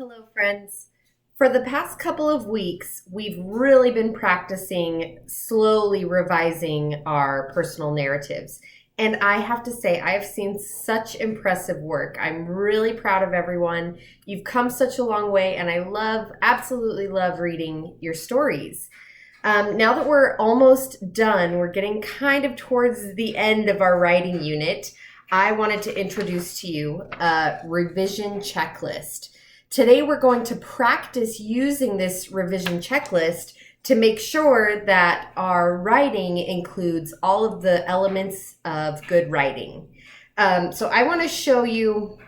Hello, friends. For the past couple of weeks, we've really been practicing slowly revising our personal narratives. And I have to say, I have seen such impressive work. I'm really proud of everyone. You've come such a long way, and I absolutely love reading your stories. Now that we're almost done, we're getting kind of towards the end of our writing unit. I wanted to introduce to you a revision checklist. Today, we're going to practice using this revision checklist to make sure that our writing includes all of the elements of good writing. So I want to show you,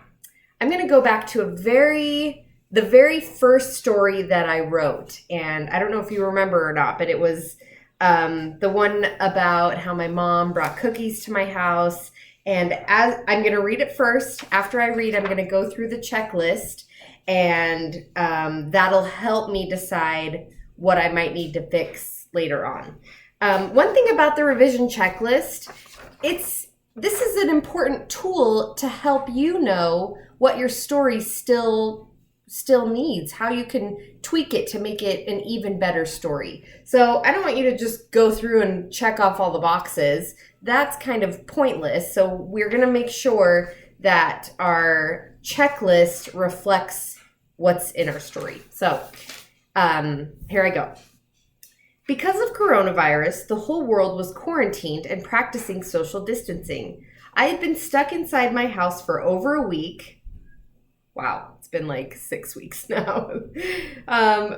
I'm going to go back to the very first story that I wrote. And I don't know if you remember or not, but it was the one about how my mom brought cookies to my house. And as I'm going to read it first. After I read, I'm going to go through the checklist. And that'll help me decide what I might need to fix later on. One thing about the revision checklist, this is an important tool to help you know what your story still needs, how you can tweak it to make it an even better story. So I don't want you to just go through and check off all the boxes. That's kind of pointless. So we're going to make sure that our checklist reflects what's in our story. So here I go. Because of coronavirus, the whole world was quarantined and practicing social distancing. I had been stuck inside my house for over a week. Wow, it's been like 6 weeks now.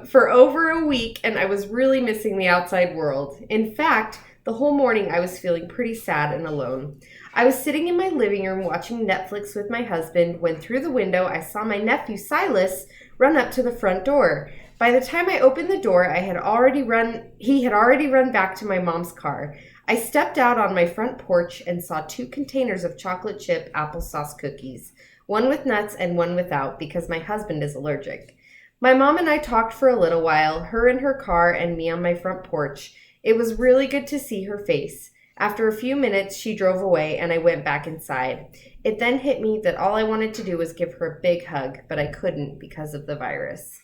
For over a week, and I was really missing the outside world. In fact, the whole morning I was feeling pretty sad and alone. I was sitting in my living room watching Netflix with my husband when through the window I saw my nephew Silas run up to the front door. By the time I opened the door, he had already run back to my mom's car. I stepped out on my front porch and saw 2 containers of chocolate chip applesauce cookies, one with nuts and one without because my husband is allergic. My mom and I talked for a little while, her in her car and me on my front porch. It was really good to see her face. After a few minutes, she drove away and I went back inside. It then hit me that all I wanted to do was give her a big hug, but I couldn't because of the virus.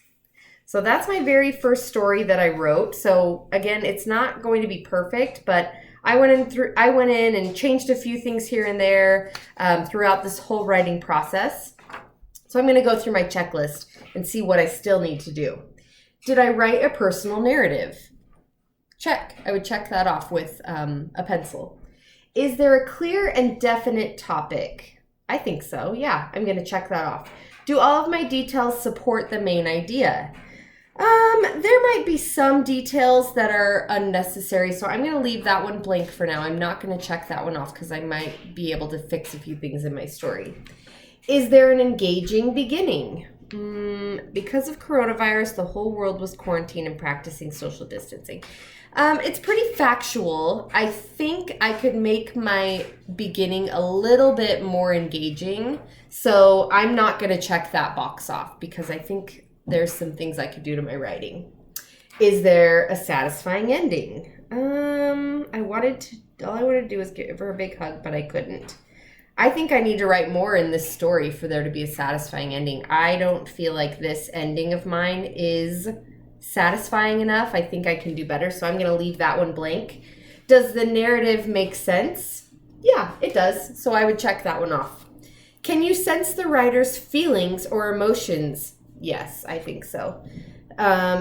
So that's my very first story that I wrote. So again, it's not going to be perfect, but I went in and changed a few things here and there throughout this whole writing process. So I'm going to go through my checklist and see what I still need to do. Did I write a personal narrative? Check. I would check that off with a pencil. Is there a clear and definite topic? I think so. Yeah, I'm going to check that off. Do all of my details support the main idea? There might be some details that are unnecessary, so I'm going to leave that one blank for now. I'm not going to check that one off because I might be able to fix a few things in my story. Is there an engaging beginning? Because of coronavirus, the whole world was quarantined and practicing social distancing. It's pretty factual. I think I could make my beginning a little bit more engaging, so I'm not going to check that box off because I think there's some things I could do to my writing. Is there a satisfying ending? All I wanted to do was give her a big hug, but I couldn't. I think I need to write more in this story for there to be a satisfying ending. I don't feel like this ending of mine is satisfying enough. I think I can do better, so I'm going to leave that one blank. Does the narrative make sense? Yeah, it does, so I would check that one off. Can you sense the writer's feelings or emotions? Yes, I think so.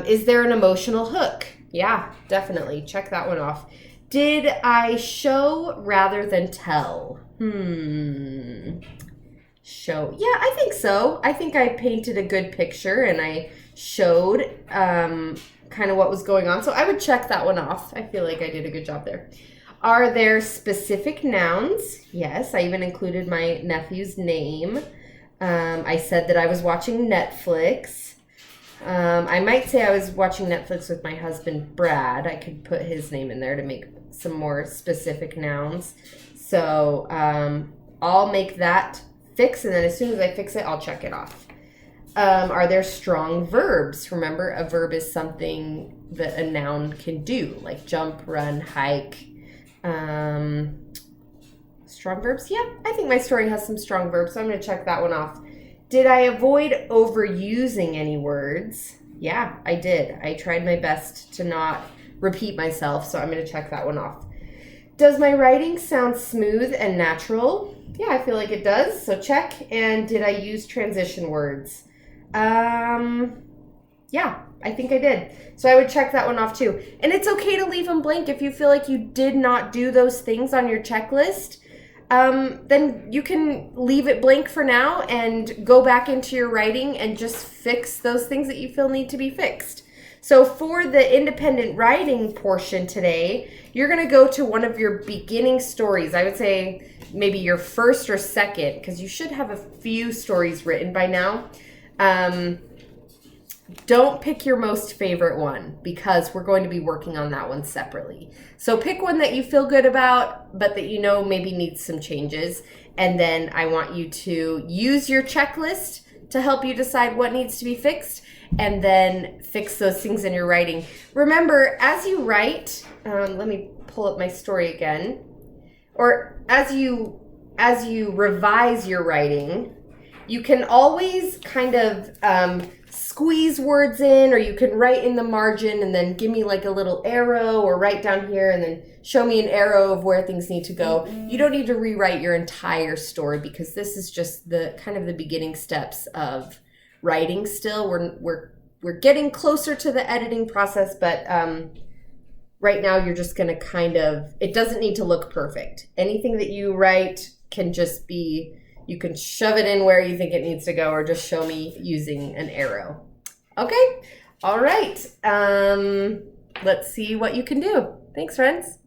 Is there an emotional hook? Yeah, definitely. Check that one off. Did I show rather than tell? Show. Yeah, I think so. I think I painted a good picture and I showed kind of what was going on. So I would check that one off. I feel like I did a good job there. Are there specific nouns? Yes, I even included my nephew's name. I said that I was watching Netflix. I might say I was watching Netflix with my husband, Brad. I could put his name in there to make some more specific nouns. So I'll make that fix, and then as soon as I fix it, I'll check it off. Are there strong verbs? Remember, a verb is something that a noun can do, like jump, run, hike. Strong verbs? Yeah, I think my story has some strong verbs, so I'm going to check that one off. Did I avoid overusing any words? Yeah, I did. I tried my best to not repeat myself, so I'm going to check that one off. Does my writing sound smooth and natural? Yeah, I feel like it does, so check. And did I use transition words? Yeah, I think I did. So I would check that one off too. And it's okay to leave them blank if you feel like you did not do those things on your checklist. Then you can leave it blank for now and go back into your writing and just fix those things that you feel need to be fixed. So for the independent writing portion today, you're going to go to one of your beginning stories. I would say maybe your first or second, because you should have a few stories written by now. Don't pick your most favorite one because we're going to be working on that one separately. So pick one that you feel good about, but that you know maybe needs some changes. And then I want you to use your checklist to help you decide what needs to be fixed and then fix those things in your writing. Remember, as you write, let me pull up my story again, or as you revise your writing, you can always kind of squeeze words in, or you can write in the margin and then give me like a little arrow, or write down here and then show me an arrow of where things need to go. You don't need to rewrite your entire story because this is just the kind of the beginning steps of writing still. We're getting closer to the editing process, but right now you're just going to kind of, it doesn't need to look perfect. Anything that you write can just be, you can shove it in where you think it needs to go, or just show me using an arrow. Okay? All right. Let's see what you can do. Thanks, friends.